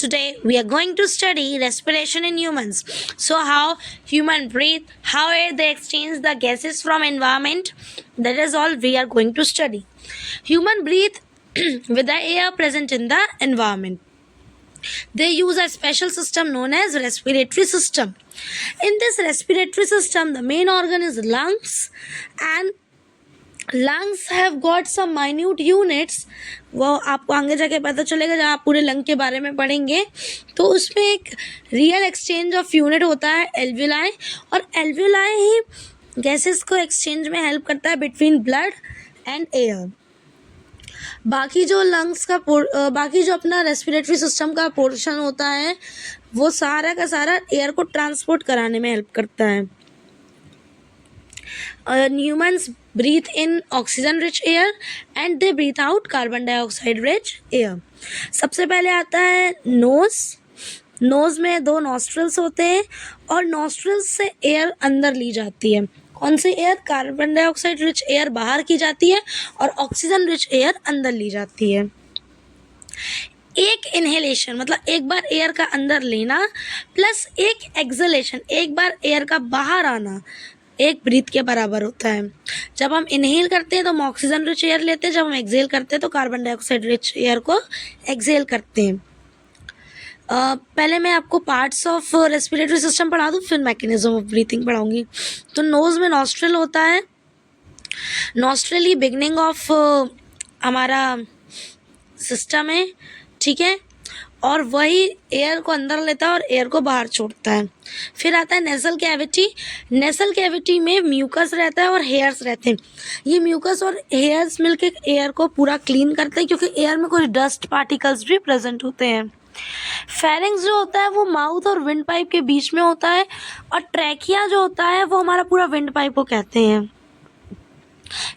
Today we are going to study respiration in humans. So how human breathe, how they exchange the gases from environment. That is all we are going to study. Human breathe with the air present in the environment. They use a special system known as respiratory system. In this respiratory system, the main organ is lungs, and lungs have got some minute units. वो आपको आगे जाके पता चलेगा जब आप पूरे lung के बारे में पढ़ेंगे. तो उसमें एक रियल एक्सचेंज ऑफ यूनिट होता है एल्वियोलाई, और एल्वियोलाई ही गैसेस को एक्सचेंज में हेल्प करता है बिटवीन ब्लड एंड एयर. बाकी जो लंग्स का बाकी जो अपना रेस्पिरेटरी सिस्टम का पोर्शन होता है वो सारा का सारा एयर को ट्रांसपोर्ट कराने में हेल्प करता है. Humans breathe in oxygen rich air and they breathe out carbon dioxide rich air. सबसे पहले आता है नोज में 2 नॉस्ट्रल्स होते हैं और नॉस्ट्रल्स से एयर अंदर ली जाती है. कौन सी air? Carbon dioxide rich air बाहर की जाती है और ऑक्सीजन रिच एयर अंदर ली जाती है. एक इनहेलेशन मतलब एक बार एयर का अंदर लेना प्लस एक एक्सहेलेशन एक बार एयर का बाहर आना एक ब्रीथ के बराबर होता है. जब हम इनहेल करते हैं तो हम ऑक्सीजन रिच एयर लेते हैं, जब हम एक्सहेल करते हैं तो कार्बन डाइऑक्साइड रिच एयर को एक्सहेल करते हैं. पहले मैं आपको पार्ट्स ऑफ रेस्पिरेटरी सिस्टम पढ़ा दूँ, फिर मैकेनिज्म ऑफ ब्रीथिंग पढ़ाऊँगी. तो नोज़ में नॉस्ट्रल होता है. नॉस्ट्रल ही बिगनिंग ऑफ हमारा सिस्टम है, ठीक है, और वही एयर को अंदर लेता है और एयर को बाहर छोड़ता है. फिर आता है नेसल कैविटी. नेसल कैविटी में म्यूकस रहता है और हेयर्स रहते हैं. ये म्यूकस और हेयर्स मिलके एयर को पूरा क्लीन करते हैं क्योंकि एयर में कुछ डस्ट पार्टिकल्स भी प्रेजेंट होते हैं. फेरिंग्स जो होता है वो माउथ और विंड पाइप के बीच में होता है, और ट्रैकिया जो होता है वो हमारा पूरा विंड पाइप को कहते हैं.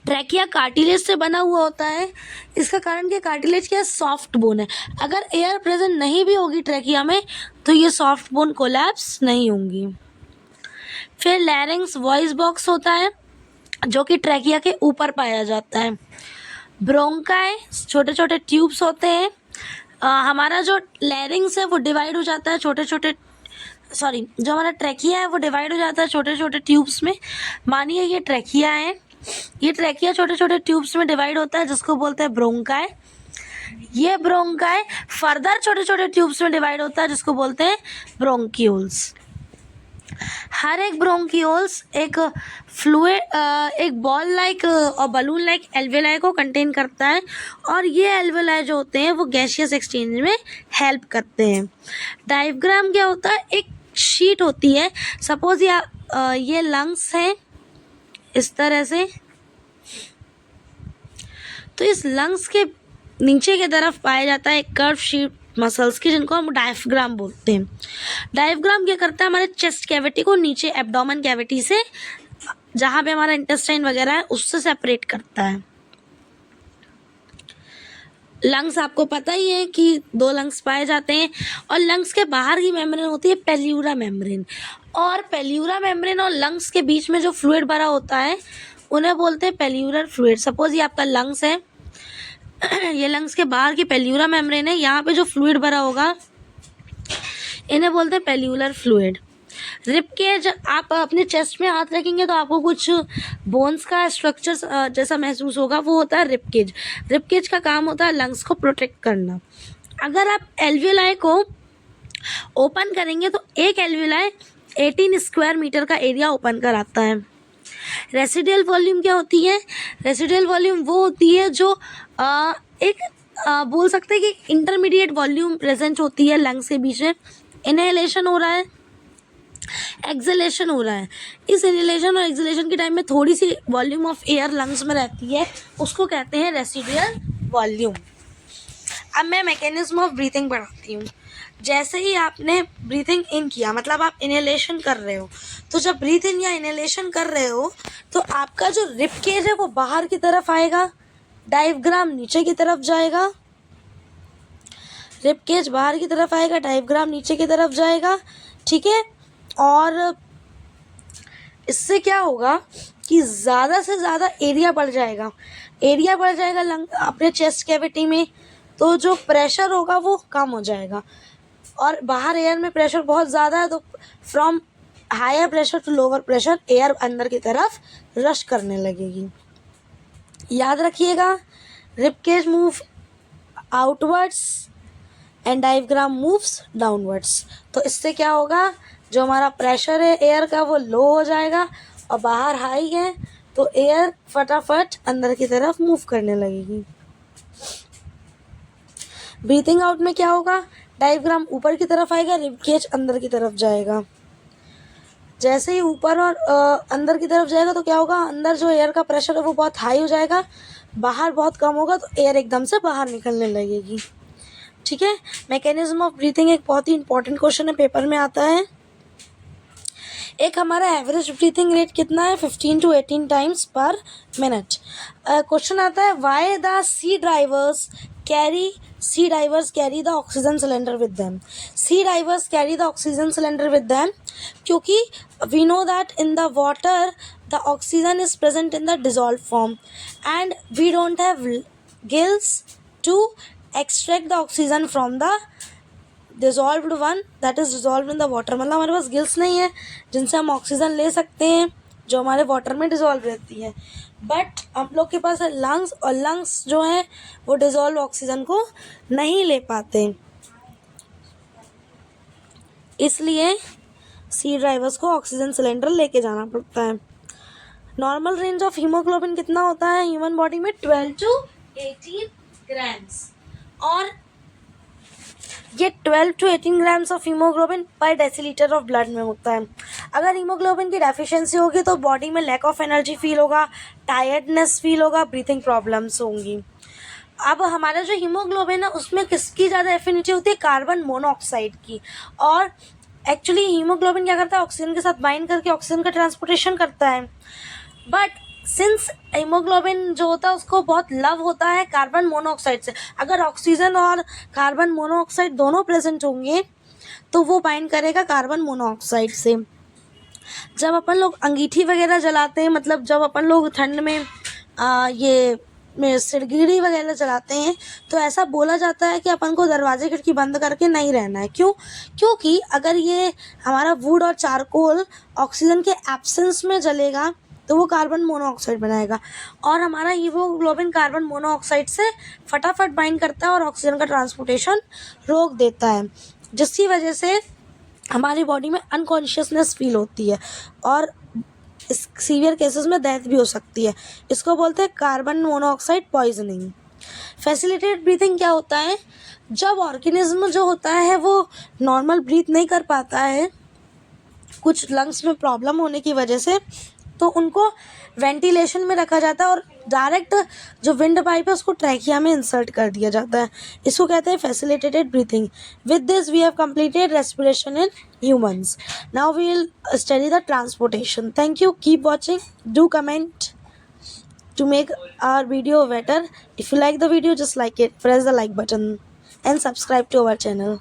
ट्रैकिया कार्टिलेज से बना हुआ होता है. इसका कारण कि कार्टिलेज क्या सॉफ्ट बोन है. अगर एयर प्रेजेंट नहीं भी होगी ट्रैकिया में तो ये सॉफ्ट बोन कोलैप्स नहीं होंगी. फिर लैरिंग्स वॉइस बॉक्स होता है जो कि ट्रैकिया के ऊपर पाया जाता है. ब्रोंकाई छोटे छोटे ट्यूब्स होते हैं. हमारा जो लैरिंग्स है वो डिवाइड हो जाता है जो हमारा ट्रैकिया है वो डिवाइड हो जाता है छोटे छोटे ट्यूब्स में. मानिए ये ट्रैकिया है, ये ट्रैकिया छोटे छोटे ट्यूब्स में डिवाइड होता है जिसको बोलते हैं ब्रोंकाई. ये ब्रोंकाई फर्दर छोटे छोटे ट्यूब्स में डिवाइड होता है जिसको बोलते हैं ब्रोंक्यूल्स. हर एक ब्रोंक्यूल्स एक फ्लूइड एक बॉल लाइक और बलून लाइक एल्वियोलाई को कंटेन करता है, और ये एल्वियोलाई जो होते हैं वो गैसियस एक्सचेंज में हेल्प करते हैं. डायफ्राम क्या होता है? एक शीट होती है. सपोज ये लंग्स हैं इस तरह से, तो इस लंग्स के नीचे की तरफ पाया जाता है एक कर्व शीट मसल्स की जिनको हम डायफ्राम बोलते हैं. डायफ्राम क्या करता है? हमारे चेस्ट कैविटी को नीचे एब्डोमेन कैविटी से जहाँ पे हमारा इंटेस्टाइन वगैरह है उससे सेपरेट करता है. लंग्स आपको पता ही है कि 2 लंग्स पाए जाते हैं, और लंग्स के बाहर की मेम्ब्रेन होती है पेल्यूरा मेम्ब्रेन. और पेल्यूरा मेम्ब्रेन और लंग्स के बीच में जो फ्लूइड भरा होता है उन्हें बोलते हैं पेल्यूरल फ्लूइड. सपोज ये आपका लंग्स है, ये लंग्स के बाहर की पेल्यूरा मेम्ब्रेन है, यहाँ पे जो फ्लूइड भरा होगा इन्हें बोलते हैं पेल्यूलर फ्लूइड. रिब केज, आप अपने चेस्ट में हाथ रखेंगे तो आपको कुछ बोन्स का स्ट्रक्चर जैसा महसूस होगा, वो होता है रिब केज. रिब केज का काम होता है लंग्स को प्रोटेक्ट करना. अगर आप एल्वियोलाई को ओपन करेंगे तो एक एल्वियोलाई 18 स्क्वायर मीटर का एरिया ओपन कराता है. रेसिडियल वॉल्यूम क्या होती है? रेसिडियल वॉल्यूम वो होती है जो बोल सकते हैं कि इंटरमीडिएट वॉल्यूम प्रेजेंट होती है लंग्स के बीच में. इनहेलेशन हो रहा है, एक्सहेलेशन हो रहा है. इस इनहेलेशन और एक्सहेलेशन के टाइम में थोड़ी सी वॉल्यूम ऑफ एयर लंग्स में रहती है, उसको कहते हैं रेसिडुअल वॉल्यूम. अब मैं मैकेनिज्म ऑफ ब्रीथिंग बढ़ाती हूँ. जैसे ही आपने ब्रीथिंग इन किया मतलब आप इनहेलेशन कर रहे हो, तो जब ब्रीथ इन या इनहेलेशन कर रहे हो तो आपका जो रिब केज है वो बाहर की तरफ आएगा, डायफ्राम नीचे की तरफ जाएगा. रिब केज बाहर की तरफ आएगा, डायफ्राम नीचे की तरफ जाएगा, ठीक है. और इससे क्या होगा कि ज़्यादा से ज़्यादा एरिया बढ़ जाएगा लंग अपने चेस्ट कैविटी में, तो जो प्रेशर होगा वो कम हो जाएगा. और बाहर एयर में प्रेशर बहुत ज़्यादा है, तो from higher pressure to lower pressure air अंदर की तरफ रश करने लगेगी। याद रखिएगा, rib cage move outwards and diaphragm moves downwards. तो इससे क्या होगा, जो हमारा प्रेशर है एयर का वो लो हो जाएगा और बाहर हाई है, तो एयर फटाफट अंदर की तरफ मूव करने लगेगी। ब्रीथिंग आउट में क्या होगा, डायफ्राम ऊपर की तरफ आएगा, रिब केज अंदर की तरफ जाएगा। जैसे ही ऊपर और अंदर की तरफ जाएगा तो क्या होगा, अंदर जो एयर का प्रेशर है वो बहुत हाई हो जाएगा, बाहर बहुत कम होगा, तो एयर एकदम से बाहर निकलने लगेगी। ठीक है। मैकेनिज्म ऑफ ब्रीथिंग एक बहुत ही इंपॉर्टेंट क्वेश्चन है, पेपर में आता है। एक हमारा एवरेज ब्रीथिंग रेट कितना है, 15 to 18 टाइम्स पर मिनट। क्वेश्चन आता है, why the sea divers carry the oxygen cylinder with them. Sea divers carry the oxygen cylinder with them क्योंकि we know that in the water the oxygen is present in the dissolve form and we don't have gills to extract the oxygen from the dissolved one that is dissolve in the water. मतलब हमारे पास gills नहीं है जिनसे हम oxygen ले सकते हैं जो हमारे वाटर में डिजॉल्व रहती है, बट हम लोग के पास है लंग्स, और लंग्स जो है वो डिजॉल्व ऑक्सीजन को नहीं ले पाते, इसलिए सी ड्राइवर्स को ऑक्सीजन सिलेंडर लेके जाना पड़ता है। नॉर्मल रेंज ऑफ हीमोग्लोबिन कितना होता है ह्यूमन बॉडी में, 12 to 18 ग्राम्स, और ये 12 to 18 ग्राम्स ऑफ हीमोग्लोबिन पर डेसीलीटर ऑफ ब्लड में होता है। अगर हीमोग्लोबिन की डेफिशिएंसी होगी तो बॉडी में लैक ऑफ एनर्जी फील होगा, टायर्डनेस फील होगा, ब्रीथिंग प्रॉब्लम्स होंगी। अब हमारा जो हीमोग्लोबिन है उसमें किसकी ज़्यादा एफिनिटी होती है, कार्बन मोनोऑक्साइड की। और एक्चुअली हीमोग्लोबिन क्या करता है, ऑक्सीजन के साथ बाइंड करके ऑक्सीजन का ट्रांसपोर्टेशन करता है, बट सिंस हीमोग्लोबिन जो होता है उसको बहुत लव होता है कार्बन मोनोऑक्साइड से। अगर ऑक्सीजन और कार्बन मोनोऑक्साइड दोनों प्रेजेंट होंगे तो वो बाइंड करेगा कार्बन मोनोऑक्साइड से। जब अपन लोग अंगीठी वगैरह जलाते हैं, मतलब जब अपन लोग ठंड में ये सिरगिरी वगैरह जलाते हैं, तो ऐसा बोला जाता है कि अपन को दरवाजे खिड़की बंद करके नहीं रहना है। क्यों? क्योंकि अगर ये हमारा वुड और चारकोल ऑक्सीजन के एब्सेंस में जलेगा तो वो कार्बन मोनोऑक्साइड बनाएगा, और हमारा हीमोग्लोबिन कार्बन मोनोऑक्साइड से फटाफट बाइंड करता है और ऑक्सीजन का ट्रांसपोर्टेशन रोक देता है, जिसकी वजह से हमारी बॉडी में अनकॉन्शियसनेस फील होती है और इस सीवियर केसेस में डेथ भी हो सकती है। इसको बोलते हैं carbon monoxide poisoning. Facilitated breathing क्या होता है, जब ऑर्गेनिज्म जो होता है वो नॉर्मल ब्रीथ नहीं कर पाता है कुछ लंग्स में प्रॉब्लम होने की वजह से, तो उनको वेंटिलेशन में रखा जाता है और डायरेक्ट जो विंड पाइप है उसको ट्रैकिया में इंसर्ट कर दिया जाता है। इसको कहते हैं facilitated breathing. With this we have completed respiration in humans. Now we will study the transportation. Thank you, keep watching, do comment to make our video better. If you like the video, just like it, press the like button and subscribe to our channel.